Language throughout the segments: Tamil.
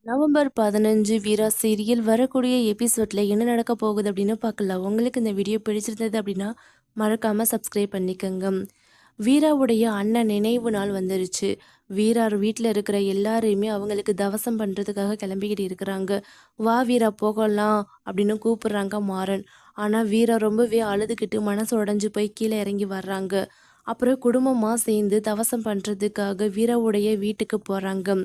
நவம்பர் 15 வீரா சீரியல் வரக்கூடிய எபிசோட்ல என்ன நடக்க போகுது அப்படின்னு பார்க்கலாம். உங்களுக்கு இந்த வீடியோ பிடிச்சிருந்தது அப்படின்னா மறக்காம சப்ஸ்கிரைப் பண்ணிக்கோங்க. வீராவுடைய அண்ணன் நினைவு நாள் வந்துருச்சு. வீரா வீட்டில் இருக்கிற எல்லாரையுமே அவங்களுக்கு தவசம் பண்ணுறதுக்காக கிளம்பிக்கிட்டு இருக்கிறாங்க. வா வீரா போகலாம் அப்படின்னு கூப்பிடுறாங்க மாறன். ஆனால் வீரா ரொம்பவே அழுதுகிட்டு மனசு உடஞ்சி போய் கீழே இறங்கி வர்றாங்க. அப்புறம் குடும்பமாக சேர்ந்து தவசம் பண்ணுறதுக்காக வீராவுடைய வீட்டுக்கு போகிறாங்க.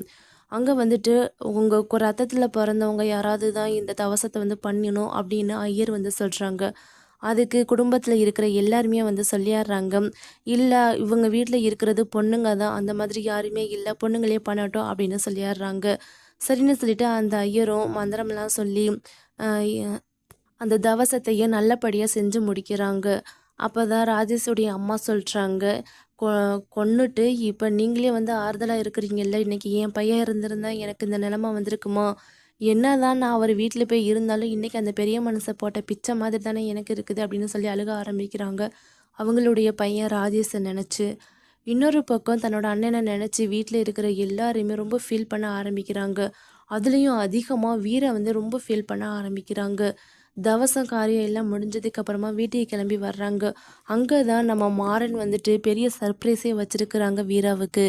அங்கே வந்துட்டு உங்கள் ரத்தத்தில் பிறந்தவங்க யாராவது தான் இந்த தவசத்தை வந்து பண்ணணும் அப்படின்னு ஐயர் வந்து சொல்கிறாங்க. அதுக்கு குடும்பத்தில் இருக்கிற எல்லாருமே வந்து சொல்லிடுறாங்க. இல்லை இவங்க வீட்டில் இருக்கிறது பொண்ணுங்க தான், அந்த மாதிரி யாருமே இல்லை, பொண்ணுங்களே பண்ணட்டும் அப்படின்னு சொல்லிடுறாங்க. சரின்னு சொல்லிட்டு அந்த ஐயரும் மந்திரமெல்லாம் சொல்லி அந்த தவசத்தையும் நல்லபடியாக செஞ்சு முடிக்கிறாங்க. அப்போ தான் ராஜேஷுடைய அம்மா சொல்கிறாங்க, கொ கொன்னுட்டு இப்போ நீங்களே வந்து ஆறுதலாக இருக்கிறீங்கல்ல, இன்றைக்கி என் பையன் இருந்திருந்தா எனக்கு இந்த நிலமை வந்திருக்குமா? என்ன தான் நான் அவர் வீட்டில் போய் இருந்தாலும் இன்றைக்கி அந்த பெரிய மனுஷை போட்ட பிச்சை மாதிரி தானே எனக்கு இருக்குது அப்படின்னு சொல்லி அழுக ஆரம்பிக்கிறாங்க. அவங்களுடைய பையன் ராஜேஷை நினச்சி. இன்னொரு பக்கம் தன்னோட அண்ணனை நினச்சி வீட்டில் இருக்கிற எல்லாரையுமே ரொம்ப ஃபீல் பண்ண ஆரம்பிக்கிறாங்க. அதுலேயும் அதிகமாக வீரை வந்து ரொம்ப ஃபீல் பண்ண ஆரம்பிக்கிறாங்க. தவசம் காரியம் எல்லாம் முடிஞ்சதுக்கு அப்புறமா வீட்டுக்கு கிளம்பி வர்றாங்க. அங்கே தான் நம்ம மாறன் வந்துட்டு பெரிய சர்ப்ரைஸே வச்சுருக்குறாங்க வீராவுக்கு.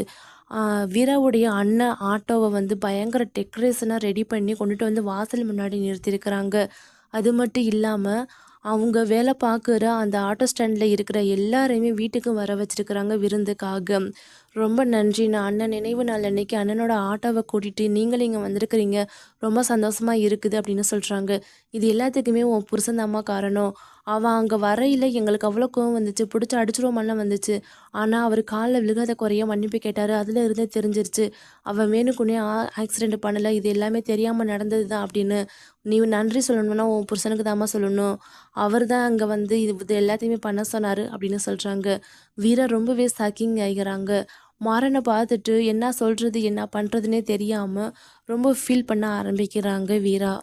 வீராவுடைய அண்ணன் ஆட்டோவை வந்து பயங்கர டெக்கரேஷனாக ரெடி பண்ணி கொண்டுட்டு வந்து வாசல் முன்னாடி நிறுத்தியிருக்கிறாங்க. அது மட்டும் இல்லாமல் அவங்க வேலை பார்க்குற அந்த ஆட்டோ ஸ்டாண்டில் இருக்கிற எல்லாரையுமே வீட்டுக்கு வர வச்சுருக்குறாங்க விருந்துக்காக. ரொம்ப நன்றி, நான் அண்ணன் நினைவு நாள் அன்னைக்கு அண்ணனோட ஆட்டோவை கூட்டிகிட்டு நீங்களும் இங்கே வந்திருக்கிறீங்க, ரொம்ப சந்தோஷமாக இருக்குது அப்படின்னு சொல்கிறாங்க. இது எல்லாத்துக்குமே உன் புருஷன் தாம்மா காரணம். அவன் அங்கே வரையில் எங்களுக்கு அவ்வளோ கோவம் வந்துச்சு, பிடிச்சி அடிச்சிருவோமெல்லாம் வந்துச்சு. ஆனால் அவர் காலில் விழுகாத குறைய மன்னிப்பு கேட்டார். அதில் இருந்தே தெரிஞ்சிருச்சு அவன் வேணுக்குன்னே ஆக்சிடெண்ட் பண்ணலை, இது எல்லாமே தெரியாமல் நடந்தது தான் அப்படின்னு. நீ நன்றி சொல்லணும்னா உன் புருஷனுக்கு தாம்மா சொல்லணும், அவர் தான் அங்கே வந்து இது எல்லாத்தையுமே பண்ண சொன்னார் அப்படின்னு சொல்கிறாங்க. வீரா ரொம்பவே ஷாக்கிங் ஆகிறாங்க. மாறனை பார்த்துட்டு என்ன சொல்கிறது என்ன பண்ணுறதுனே தெரியாமல் ரொம்ப ஃபீல் பண்ண ஆரம்பிக்கிறாங்க வீரா.